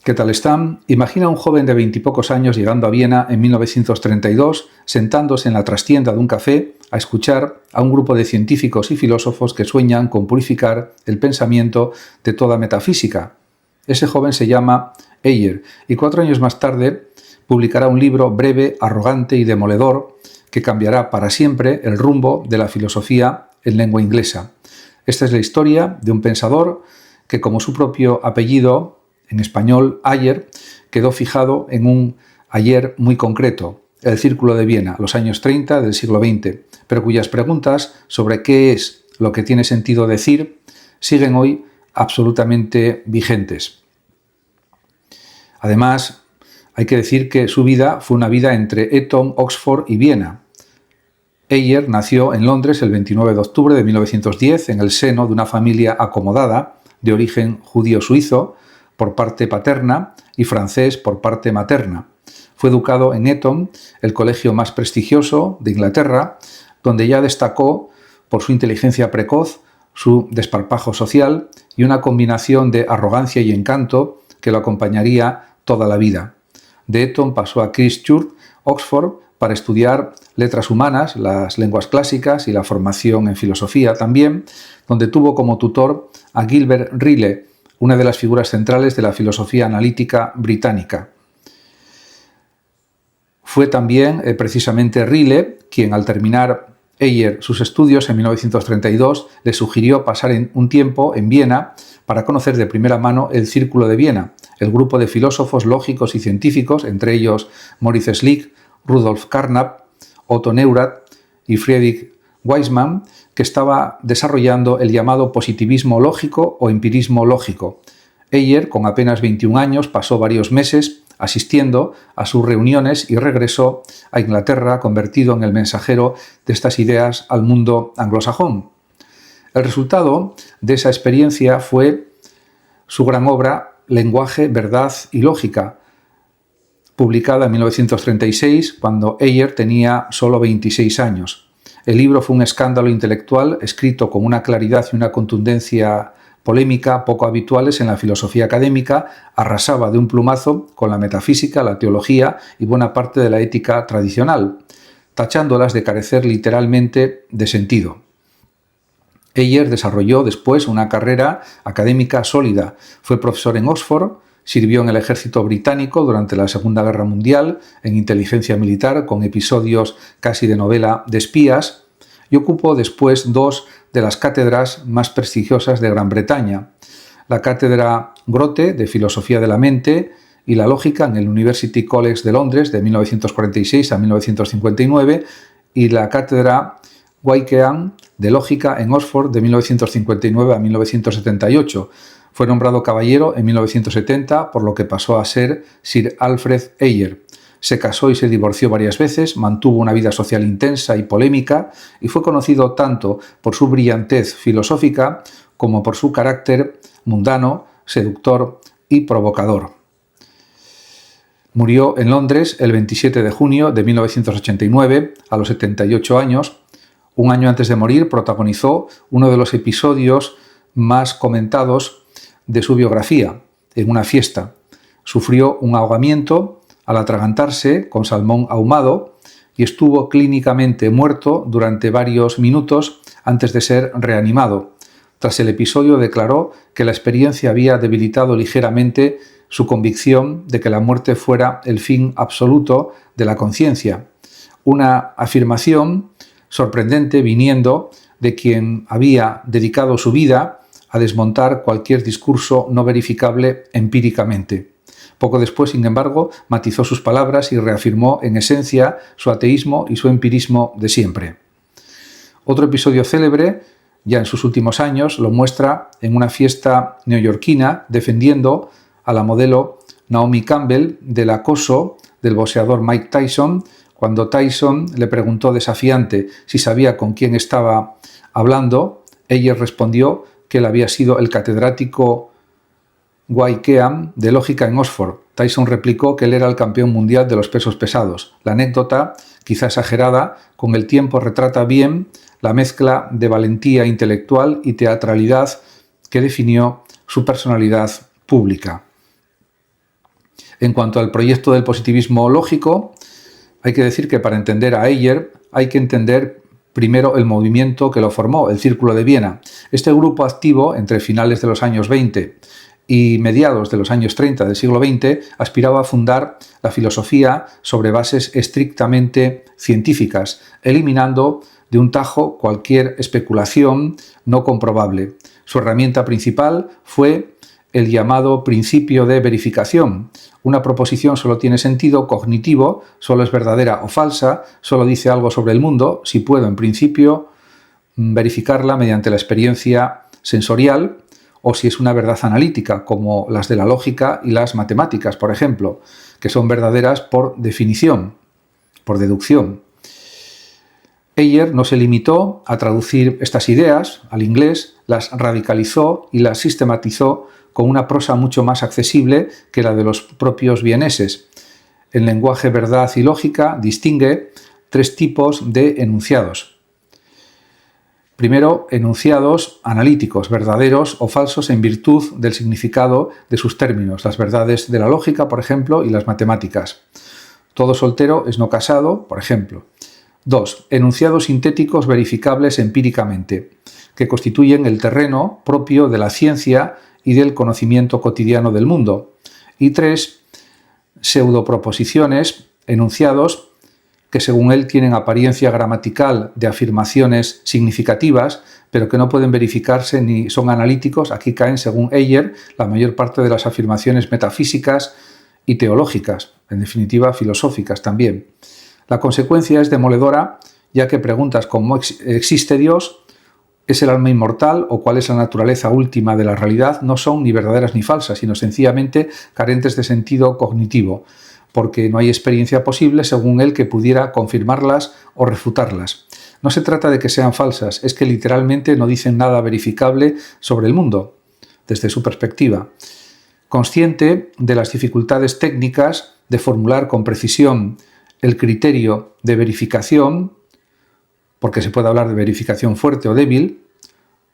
¿Qué tal están? Imagina a un joven de 20 y pocos años llegando a Viena en 1932, sentándose en la trastienda de un café a escuchar a un grupo de científicos y filósofos que sueñan con purificar el pensamiento de toda metafísica. Ese joven se llama Heyer y 4 años más tarde publicará un libro breve, arrogante y demoledor que cambiará para siempre el rumbo de la filosofía en lengua inglesa. Esta es la historia de un pensador que, como su propio apellido, en español, Ayer, quedó fijado en un ayer muy concreto, el Círculo de Viena, los años 30 del siglo XX, pero cuyas preguntas sobre qué es lo que tiene sentido decir siguen hoy absolutamente vigentes. Además, hay que decir que su vida fue una vida entre Eton, Oxford y Viena. Heyer nació en Londres el 29 de octubre de 1910 en el seno de una familia acomodada de origen judío-suizo por parte paterna y francés por parte materna. Fue educado en Eton, el colegio más prestigioso de Inglaterra, donde ya destacó por su inteligencia precoz, su desparpajo social y una combinación de arrogancia y encanto que lo acompañaría toda la vida. De Eton pasó a Christ Church, Oxford, para estudiar letras humanas, las lenguas clásicas y la formación en filosofía también, donde tuvo como tutor a Gilbert Ryle, una de las figuras centrales de la filosofía analítica británica. Fue también precisamente Ryle quien, al terminar Heyer sus estudios en 1932, le sugirió pasar un tiempo en Viena para conocer de primera mano el Círculo de Viena, el grupo de filósofos lógicos y científicos, entre ellos Moritz Schlick, Rudolf Carnap, Otto Neurath y Friedrich Waismann, que estaba desarrollando el llamado positivismo lógico o empirismo lógico. Heyer, con apenas 21 años, pasó varios meses asistiendo a sus reuniones y regresó a Inglaterra convertido en el mensajero de estas ideas al mundo anglosajón. El resultado de esa experiencia fue su gran obra Lenguaje, Verdad y Lógica, publicada en 1936, cuando Heyer tenía solo 26 años. El libro fue un escándalo intelectual, escrito con una claridad y una contundencia polémica poco habituales en la filosofía académica, arrasaba de un plumazo con la metafísica, la teología y buena parte de la ética tradicional, tachándolas de carecer literalmente de sentido. Heyer desarrolló después una carrera académica sólida. Fue profesor en Oxford, sirvió en el ejército británico durante la Segunda Guerra Mundial, en inteligencia militar, con episodios casi de novela de espías, y ocupó después 2 de las cátedras más prestigiosas de Gran Bretaña: la cátedra Grote de Filosofía de la Mente y la Lógica en el University College de Londres de 1946 a 1959 y la cátedra Wykeham de Lógica en Oxford de 1959 a 1978. Fue nombrado caballero en 1970, por lo que pasó a ser Sir Alfred Heyer. Se casó y se divorció varias veces, mantuvo una vida social intensa y polémica y fue conocido tanto por su brillantez filosófica como por su carácter mundano, seductor y provocador. Murió en Londres el 27 de junio de 1989, a los 78 años. Un año antes de morir protagonizó uno de los episodios más comentados de su biografía, en una fiesta. Sufrió un ahogamiento al atragantarse con salmón ahumado y estuvo clínicamente muerto durante varios minutos antes de ser reanimado. Tras el episodio declaró que la experiencia había debilitado ligeramente su convicción de que la muerte fuera el fin absoluto de la conciencia. Una afirmación sorprendente viniendo de quien había dedicado su vida a desmontar cualquier discurso no verificable empíricamente. Poco después, sin embargo, matizó sus palabras y reafirmó en esencia su ateísmo y su empirismo de siempre. Otro episodio célebre, ya en sus últimos años, lo muestra en una fiesta neoyorquina defendiendo a la modelo Naomi Campbell del acoso del boxeador Mike Tyson, cuando Tyson le preguntó desafiante si sabía con quién estaba hablando. Heyer respondió que él había sido el catedrático Wykeham de Lógica en Oxford. Tyson replicó que él era el campeón mundial de los pesos pesados. La anécdota, quizá exagerada, con el tiempo retrata bien la mezcla de valentía intelectual y teatralidad que definió su personalidad pública. En cuanto al proyecto del positivismo lógico, hay que decir que para entender a Heyer hay que entender primero el movimiento que lo formó, el Círculo de Viena. Este grupo activo entre finales de los años 20 y mediados de los años 30 del siglo XX aspiraba a fundar la filosofía sobre bases estrictamente científicas, eliminando de un tajo cualquier especulación no comprobable. Su herramienta principal fue el llamado principio de verificación. Una proposición solo tiene sentido cognitivo, solo es verdadera o falsa, solo dice algo sobre el mundo, si puedo, en principio, verificarla mediante la experiencia sensorial, o si es una verdad analítica, como las de la lógica y las matemáticas, por ejemplo, que son verdaderas por definición, por deducción. Heyer no se limitó a traducir estas ideas al inglés, las radicalizó y las sistematizó con una prosa mucho más accesible que la de los propios vieneses. El lenguaje verdad y lógica distingue tres tipos de enunciados. Primero, enunciados analíticos, verdaderos o falsos en virtud del significado de sus términos, las verdades de la lógica, por ejemplo, y las matemáticas. Todo soltero es no casado, por ejemplo. 2. Enunciados sintéticos verificables empíricamente, que constituyen el terreno propio de la ciencia y del conocimiento cotidiano del mundo. Y 3. Pseudoproposiciones, enunciados que según él tienen apariencia gramatical de afirmaciones significativas, pero que no pueden verificarse ni son analíticos. Aquí caen, según Heyer, la mayor parte de las afirmaciones metafísicas y teológicas, en definitiva filosóficas también. La consecuencia es demoledora, ya que preguntas como ¿existe Dios? ¿Es el alma inmortal? ¿O cuál es la naturaleza última de la realidad? No son ni verdaderas ni falsas, sino sencillamente carentes de sentido cognitivo, porque no hay experiencia posible, según él, que pudiera confirmarlas o refutarlas. No se trata de que sean falsas, es que literalmente no dicen nada verificable sobre el mundo, desde su perspectiva. Consciente de las dificultades técnicas de formular con precisión el criterio de verificación, porque se puede hablar de verificación fuerte o débil,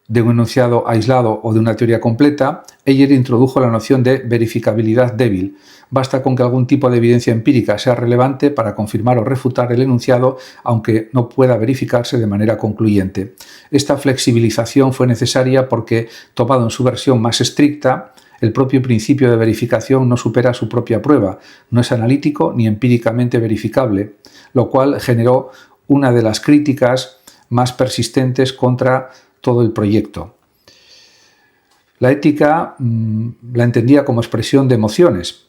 de un enunciado aislado o de una teoría completa, Heyer introdujo la noción de verificabilidad débil. Basta con que algún tipo de evidencia empírica sea relevante para confirmar o refutar el enunciado, aunque no pueda verificarse de manera concluyente. Esta flexibilización fue necesaria porque, tomado en su versión más estricta, el propio principio de verificación no supera su propia prueba, no es analítico ni empíricamente verificable, lo cual generó una de las críticas más persistentes contra todo el proyecto. La ética la entendía como expresión de emociones,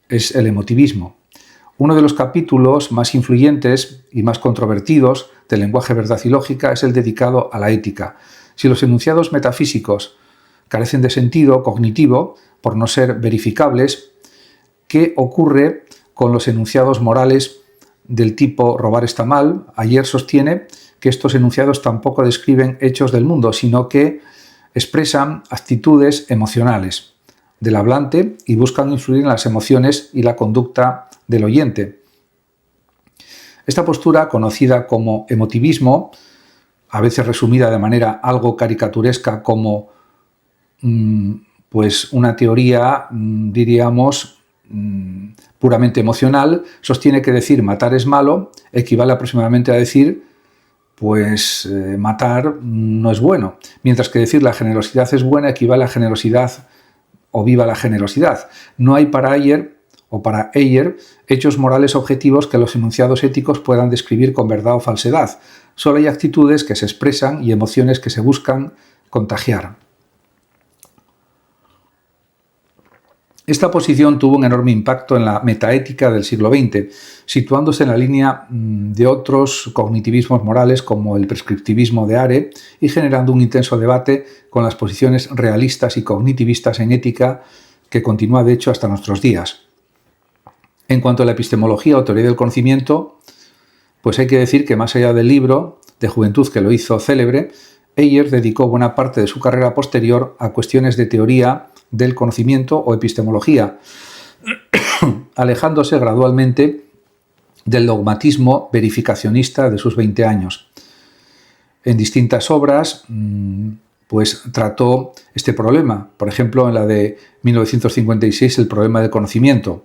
es el emotivismo. Uno de los capítulos más influyentes y más controvertidos del lenguaje verdad y lógica es el dedicado a la ética. Si los enunciados metafísicos carecen de sentido cognitivo por no ser verificables, ¿qué ocurre con los enunciados morales del tipo robar está mal? Heyer sostiene que estos enunciados tampoco describen hechos del mundo, sino que expresan actitudes emocionales del hablante y buscan influir en las emociones y la conducta del oyente. Esta postura, conocida como emotivismo, a veces resumida de manera algo caricaturesca como pues una teoría, diríamos, puramente emocional, sostiene que decir matar es malo equivale aproximadamente a decir pues matar no es bueno, mientras que decir la generosidad es buena equivale a generosidad o viva la generosidad. No hay para Heyer hechos morales objetivos que los enunciados éticos puedan describir con verdad o falsedad. Solo hay actitudes que se expresan y emociones que se buscan contagiar. Esta posición tuvo un enorme impacto en la metaética del siglo XX, situándose en la línea de otros cognitivismos morales como el prescriptivismo de Are y generando un intenso debate con las posiciones realistas y cognitivistas en ética que continúa de hecho hasta nuestros días. En cuanto a la epistemología o teoría del conocimiento, pues hay que decir que más allá del libro de juventud que lo hizo célebre, Heyer dedicó buena parte de su carrera posterior a cuestiones de teoría del conocimiento o epistemología, alejándose gradualmente del dogmatismo verificacionista de sus 20 años. En distintas obras pues trató este problema, por ejemplo en la de 1956, El problema del conocimiento.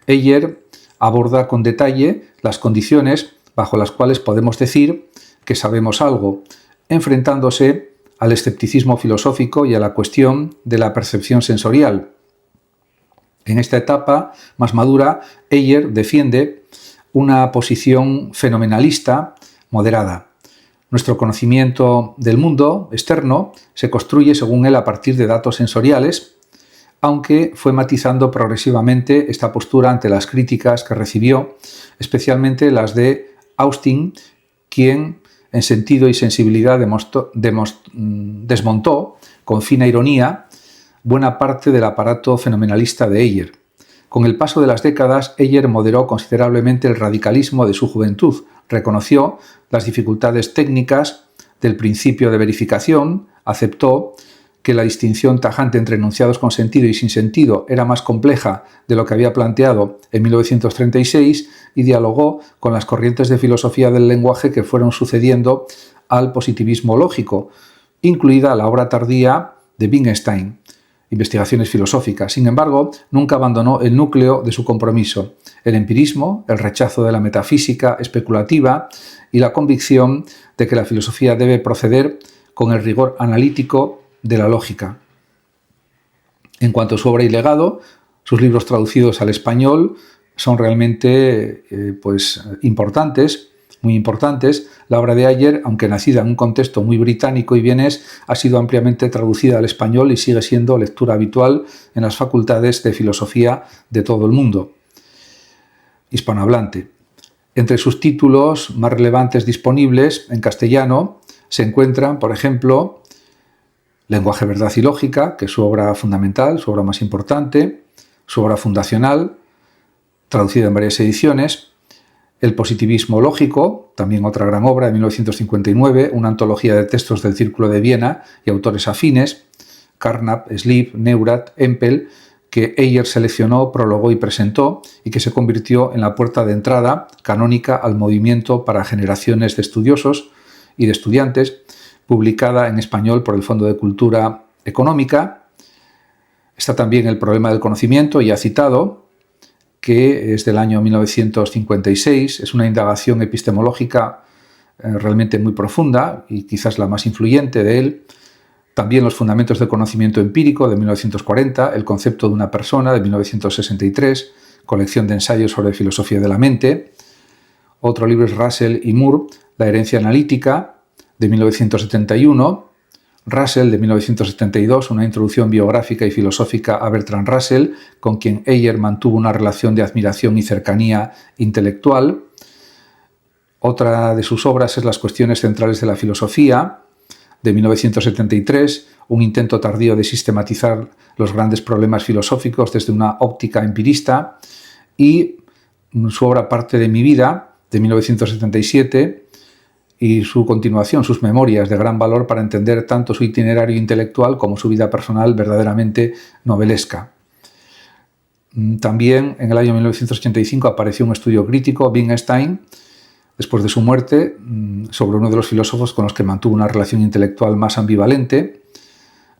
Heyer aborda con detalle las condiciones bajo las cuales podemos decir que sabemos algo, enfrentándose al escepticismo filosófico y a la cuestión de la percepción sensorial. En esta etapa más madura, Heyer defiende una posición fenomenalista moderada. Nuestro conocimiento del mundo externo se construye, según él, a partir de datos sensoriales, aunque fue matizando progresivamente esta postura ante las críticas que recibió, especialmente las de Austin, quien en Sentido y Sensibilidad desmontó, con fina ironía, buena parte del aparato fenomenalista de Heyer. Con el paso de las décadas, Heyer moderó considerablemente el radicalismo de su juventud, reconoció las dificultades técnicas del principio de verificación, aceptó que la distinción tajante entre enunciados con sentido y sin sentido era más compleja de lo que había planteado en 1936 y dialogó con las corrientes de filosofía del lenguaje que fueron sucediendo al positivismo lógico, incluida la obra tardía de Wittgenstein, Investigaciones filosóficas. Sin embargo, nunca abandonó el núcleo de su compromiso, el empirismo, el rechazo de la metafísica especulativa y la convicción de que la filosofía debe proceder con el rigor analítico de la lógica. En cuanto a su obra y legado, sus libros traducidos al español son realmente importantes, muy importantes. La obra de Heyer, aunque nacida en un contexto muy británico y vienés, ha sido ampliamente traducida al español y sigue siendo lectura habitual en las facultades de filosofía de todo el mundo hispanohablante. Entre sus títulos más relevantes disponibles en castellano se encuentran, por ejemplo, Lenguaje, Verdad y Lógica, que es su obra fundamental, su obra más importante, su obra fundacional, traducida en varias ediciones, El positivismo lógico, también otra gran obra de 1959, una antología de textos del Círculo de Viena y autores afines, Carnap, Sleep, Neurath, Empel, que Heyer seleccionó, prologó y presentó y que se convirtió en la puerta de entrada canónica al movimiento para generaciones de estudiosos y de estudiantes, publicada en español por el Fondo de Cultura Económica. Está también El problema del conocimiento, ya citado, que es del año 1956, es una indagación epistemológica realmente muy profunda y quizás la más influyente de él. También Los fundamentos del conocimiento empírico, de 1940, El concepto de una persona, de 1963, colección de ensayos sobre filosofía de la mente. Otro libro es Russell y Moore, La herencia analítica, de 1971, Russell, de 1972, una introducción biográfica y filosófica a Bertrand Russell, con quien Heyer mantuvo una relación de admiración y cercanía intelectual. Otra de sus obras es Las cuestiones centrales de la filosofía, de 1973, un intento tardío de sistematizar los grandes problemas filosóficos desde una óptica empirista, y su obra Parte de mi vida, de 1977, y su continuación, sus memorias, de gran valor para entender tanto su itinerario intelectual como su vida personal verdaderamente novelesca. También en el año 1985 apareció un estudio crítico, Wittgenstein, después de su muerte, sobre uno de los filósofos con los que mantuvo una relación intelectual más ambivalente,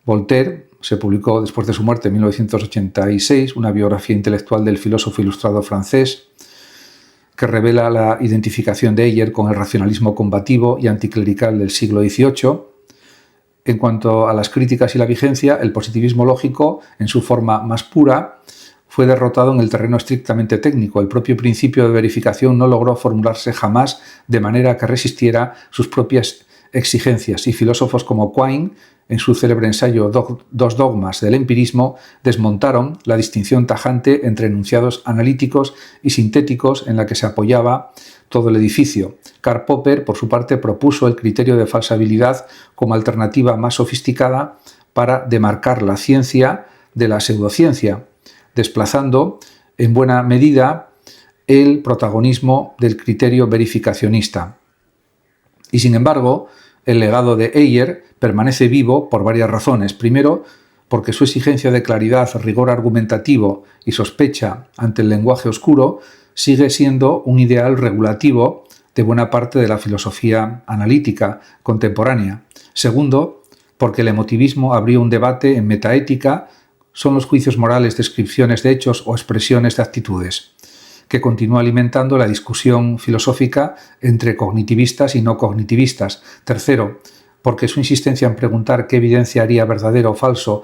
Voltaire. Se publicó después de su muerte en 1986 una biografía intelectual del filósofo ilustrado francés, que revela la identificación de Heyer con el racionalismo combativo y anticlerical del siglo XVIII. En cuanto a las críticas y la vigencia, el positivismo lógico, en su forma más pura, fue derrotado en el terreno estrictamente técnico. El propio principio de verificación no logró formularse jamás de manera que resistiera sus propias exigencias, y filósofos como Quine, en su célebre ensayo Dos dogmas del empirismo, desmontaron la distinción tajante entre enunciados analíticos y sintéticos en la que se apoyaba todo el edificio. Karl Popper, por su parte, propuso el criterio de falsabilidad como alternativa más sofisticada para demarcar la ciencia de la pseudociencia, desplazando en buena medida el protagonismo del criterio verificacionista. Y sin embargo, el legado de Heyer permanece vivo por varias razones. Primero, porque su exigencia de claridad, rigor argumentativo y sospecha ante el lenguaje oscuro sigue siendo un ideal regulativo de buena parte de la filosofía analítica contemporánea. Segundo, porque el emotivismo abrió un debate en metaética. ¿Son los juicios morales descripciones de hechos o expresiones de actitudes? que continúa alimentando la discusión filosófica entre cognitivistas y no cognitivistas. Tercero, porque su insistencia en preguntar qué evidencia haría verdadero o falso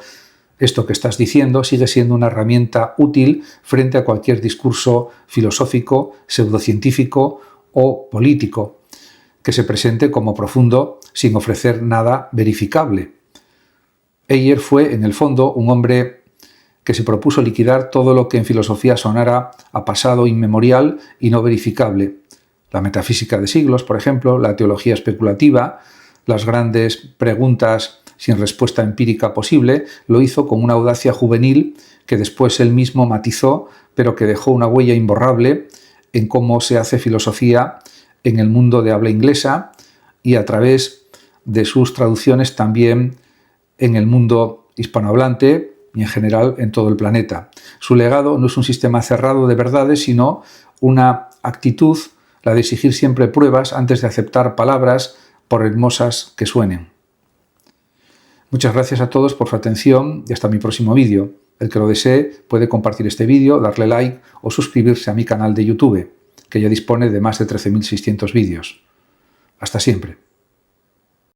esto que estás diciendo sigue siendo una herramienta útil frente a cualquier discurso filosófico, pseudocientífico o político que se presente como profundo sin ofrecer nada verificable. Heyer fue, en el fondo, un hombre que se propuso liquidar todo lo que en filosofía sonara a pasado inmemorial y no verificable. La metafísica de siglos, por ejemplo, la teología especulativa, las grandes preguntas sin respuesta empírica posible, lo hizo con una audacia juvenil que después él mismo matizó, pero que dejó una huella imborrable en cómo se hace filosofía en el mundo de habla inglesa y a través de sus traducciones también en el mundo hispanohablante y en general en todo el planeta. Su legado no es un sistema cerrado de verdades, sino una actitud, la de exigir siempre pruebas antes de aceptar palabras, por hermosas que suenen. Muchas gracias a todos por su atención y hasta mi próximo vídeo. El que lo desee puede compartir este vídeo, darle like o suscribirse a mi canal de YouTube, que ya dispone de más de 13.600 vídeos. Hasta siempre.